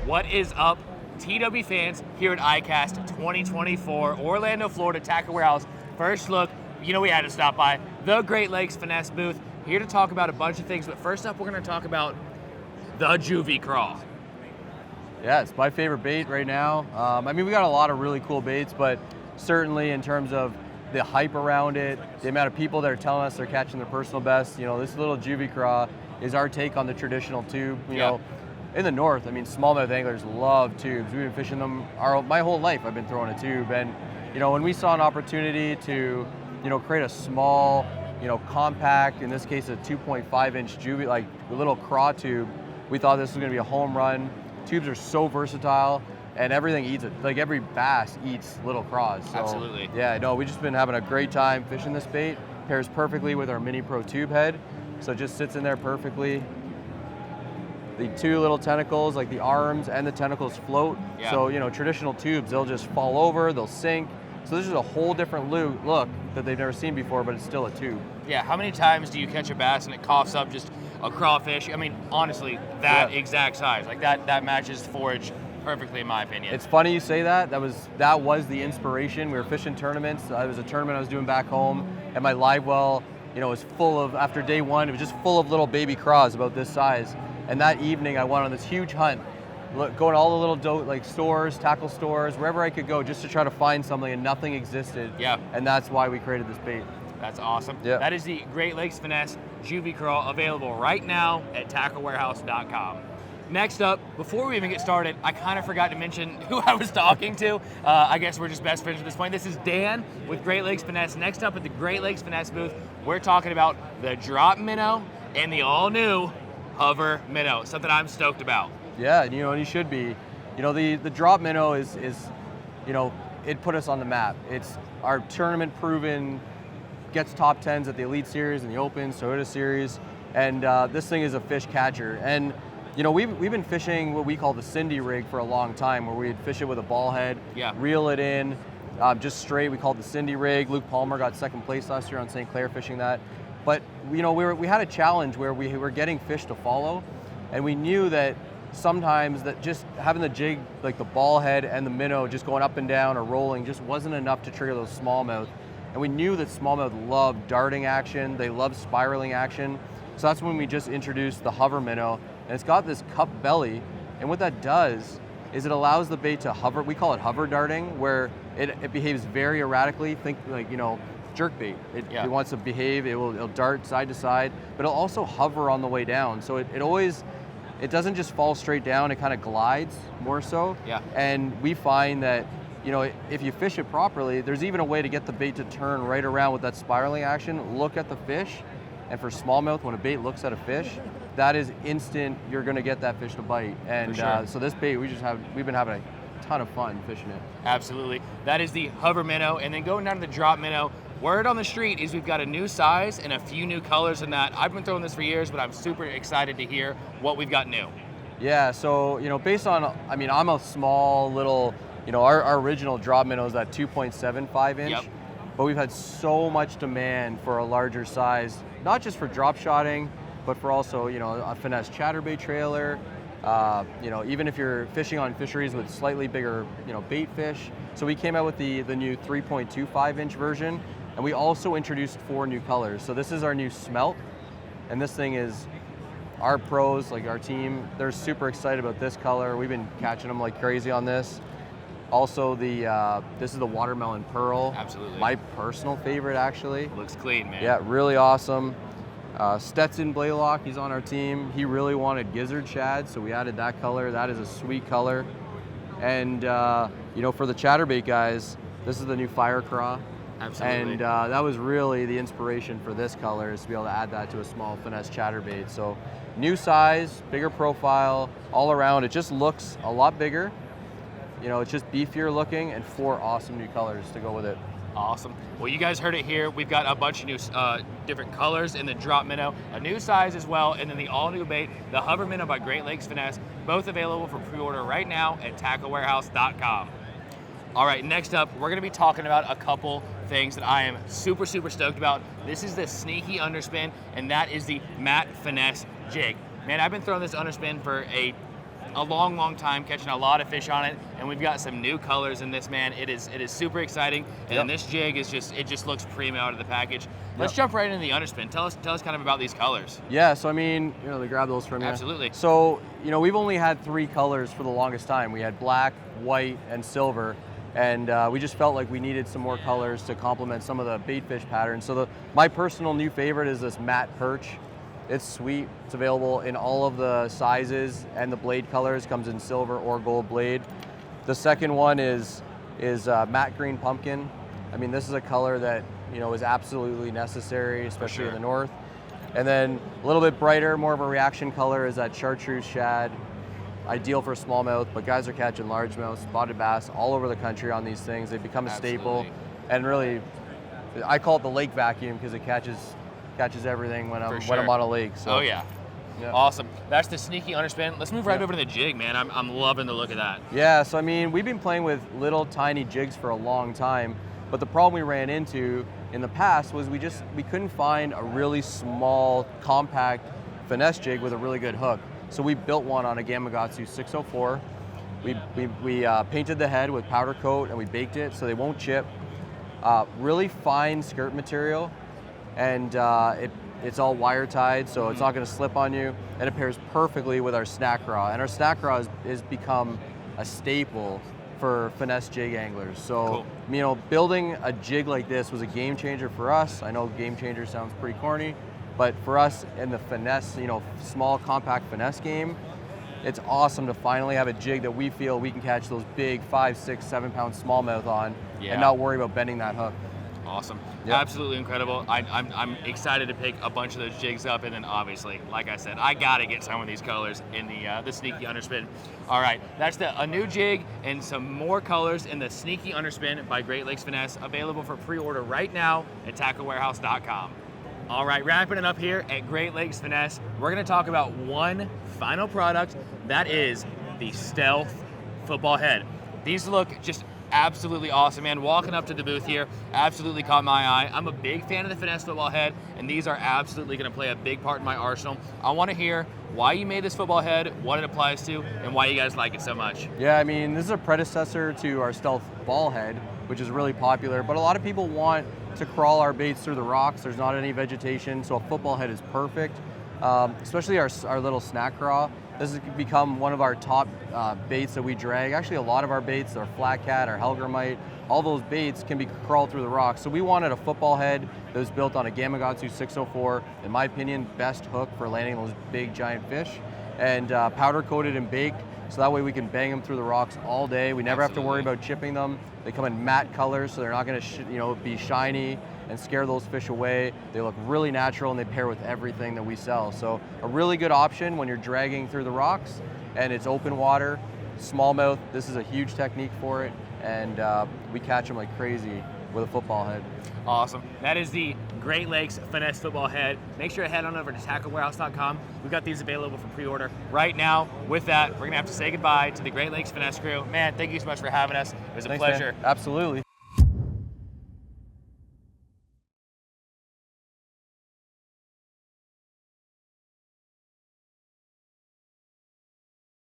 What is up, TW fans here at ICAST 2024, Orlando, Florida, Tackle Warehouse. First look, you know we had to stop by the Great Lakes Finesse booth, here to talk about a bunch of things, but first up we're going to talk about the Juvy Craw. Yeah, it's my favorite bait right now. I mean, we got a lot of really cool baits, but certainly in terms of the hype around it, the amount of people that are telling us they're catching their personal best, you know, this little Juvy Craw is our take on the traditional tube. You know, in the north, I mean, smallmouth anglers love tubes. We've been fishing them my whole life. I've been throwing a tube, and you know, when we saw an opportunity to, you know, create a small, you know, compact, in this case a 2.5-inch Juvy, like a little craw tube, we thought this was going to be a home run. Tubes are so versatile, and everything eats it. Like every bass eats little craws. So, absolutely. Yeah, no, we've just been having a great time fishing this bait. Pairs perfectly with our Mini Pro tube head, so it just sits in there perfectly. The two little tentacles, like the arms and the tentacles, float. Yeah. So, you know, traditional tubes, they'll just fall over, they'll sink. So this is a whole different look that they've never seen before, but it's still a tube. Yeah, how many times do you catch a bass and it coughs up just a crawfish? I mean, honestly, that exact size, like that matches forage perfectly in my opinion. It's funny you say that. That was the inspiration. We were fishing tournaments. It was a tournament I was doing back home, and my live well, you know, was full of, after day one, it was just full of little baby craws about this size. And that evening I went on this huge hunt, going to all the little stores, tackle stores, wherever I could go, just to try to find something, and nothing existed. Yeah. And that's why we created this bait. That's awesome. Yeah. That is the Great Lakes Finesse Juvy Craw, available right now at tacklewarehouse.com. Next up, before we even get started, I kind of forgot to mention who I was talking to. I guess we're just best friends at this point. This is Dan with Great Lakes Finesse. Next up at the Great Lakes Finesse booth, we're talking about the drop minnow and the all-new hover minnow, something I'm stoked about. Yeah, you know, and you should be. You know, the drop minnow is, you know, it put us on the map. It's our tournament proven, gets top 10s at the Elite Series and the Open, Toyota Series, and this thing is a fish catcher. And you know, we've been fishing what we call the Cindy rig for a long time, where we'd fish it with a ball head, reel it in, just straight. We called it the Cindy rig. Luke Palmer got second place last year on St. Clair fishing that. But you know, we had a challenge where we were getting fish to follow, and we knew that sometimes that just having the jig, like the ball head and the minnow just going up and down or rolling, just wasn't enough to trigger those smallmouth. And we knew that smallmouth love darting action, they love spiraling action. So that's when we just introduced the hover minnow, and it's got this cup belly, and what that does is it allows the bait to hover. We call it hover darting, where it behaves very erratically. Think like, you know, jerk bait. It wants to behave, it'll dart side to side, but it'll also hover on the way down. So it doesn't just fall straight down, it kind of glides more so. Yeah. And we find that, you know, if you fish it properly, there's even a way to get the bait to turn right around with that spiraling action, look at the fish. And for smallmouth, when a bait looks at a fish, that is instant, you're gonna get that fish to bite. And so this bait, we've been having a ton of fun fishing it. Absolutely. That is the hover minnow. And then going down to the drop minnow, word on the street is we've got a new size and a few new colors in that. I've been throwing this for years, but I'm super excited to hear what we've got new. Yeah, so, you know, based on, I mean, I'm a small little, you know, our original drop minnow is that 2.75 inch. Yep. But we've had so much demand for a larger size, not just for drop shotting, but for also, you know, a finesse chatterbait trailer. You know, even if you're fishing on fisheries with slightly bigger, you know, bait fish. So we came out with the new 3.25 inch version, and we also introduced 4 new colors. So this is our new smelt, and this thing is, our pros, like our team, they're super excited about this color. We've been catching them like crazy on this. Also, this is the watermelon pearl. Absolutely. My personal favorite, actually. It looks clean, man. Yeah, really awesome. Stetson Blaylock, he's on our team. He really wanted gizzard shad, so we added that color. That is a sweet color. And you know, for the chatterbait guys, this is the new fire craw. Absolutely. And that was really the inspiration for this color, is to be able to add that to a small finesse chatterbait. So new size, bigger profile, all around. It just looks a lot bigger. You know, it's just beefier looking, and 4 awesome new colors to go with it. Awesome. Well, you guys heard it here. We've got a bunch of new different colors in the drop minnow, a new size as well, and then the all-new bait, the hover minnow by Great Lakes Finesse, both available for pre-order right now at tacklewarehouse.com. All right, next up, we're gonna be talking about a couple things that I am super, super stoked about. This is the Sneaky Underspin, and that is the Matte Finesse jig. Man, I've been throwing this underspin for a long time, catching a lot of fish on it, and we've got some new colors in this, man. It is super exciting, and this jig is just looks primo out of the package. Let's jump right into the underspin. Tell us kind of about these colors. Yeah, so I mean, they grab those from you. Absolutely. So, we've only had 3 colors for the longest time. We had black, white, and silver, and we just felt like we needed some more colors to complement some of the bait fish patterns. So my personal new favorite is this matte perch. It's sweet. It's available in all of the sizes, and the blade colors comes in silver or gold blade. The second one is matte green pumpkin. I mean, this is a color that is absolutely necessary, especially in the north. And then a little bit brighter, more of a reaction color is that chartreuse shad. Ideal for smallmouth, but guys are catching largemouth, spotted bass all over the country on these things. They've become a staple, and really, I call it the lake vacuum because it catches everything when I'm on a lake. So. Oh yeah. Awesome. That's the sneaky underspin. Let's move right over to the jig, man. I'm loving the look of that. Yeah, so I mean, we've been playing with little tiny jigs for a long time, but the problem we ran into in the past was we couldn't find a really small, compact finesse jig with a really good hook. So we built one on a Gamakatsu 604. We painted the head with powder coat and we baked it so they won't chip. Really fine skirt material, and it's all wire tied, so it's not going to slip on you, and it pairs perfectly with our snack raw. And our snack raw has become a staple for finesse jig anglers. So, building a jig like this was a game changer for us. I know game changer sounds pretty corny, but for us in the finesse, small compact finesse game, it's awesome to finally have a jig that we feel we can catch those big 5, 6, 7 pound smallmouth on and not worry about bending that hook. Awesome. Yep. Absolutely incredible. I'm excited to pick a bunch of those jigs up, and then obviously, like I said, I gotta get some of these colors in the sneaky underspin. All right, that's a new jig and some more colors in the sneaky underspin by Great Lakes Finesse, available for pre-order right now at tacklewarehouse.com. All right, wrapping it up here at Great Lakes Finesse, we're gonna talk about one final product, that is the Stealth football head. These look just absolutely awesome, man. Walking up to the booth here, absolutely caught my eye. I'm a big fan of the Finesse football head, and these are absolutely gonna play a big part in my arsenal. I wanna hear why you made this football head, what it applies to, and why you guys like it so much. Yeah, I mean, this is a predecessor to our Stealth ball head, which is really popular, but a lot of people want to crawl our baits through the rocks. There's not any vegetation, so a football head is perfect. Especially our little snack raw. This has become one of our top baits that we drag. Actually, a lot of our baits, our flat cat, our hellgrammite, all those baits can be crawled through the rocks. So we wanted a football head that was built on a Gamakatsu 604. In my opinion, best hook for landing those big giant fish. And powder coated and baked, so that way we can bang them through the rocks all day. We never have to worry about chipping them. They come in matte colors, so they're not going to be shiny and scare those fish away. They look really natural, and they pair with everything that we sell. So a really good option when you're dragging through the rocks and it's open water, smallmouth. This is a huge technique for it, and we catch them like crazy with a football head. Awesome. That is the Great Lakes Finesse football head. Make sure to head on over to tacklewarehouse.com. We've got these available for pre-order right now. With that, we're gonna have to say goodbye to the Great Lakes Finesse crew. Man, thank you so much for having us. It was a pleasure. Man. Absolutely.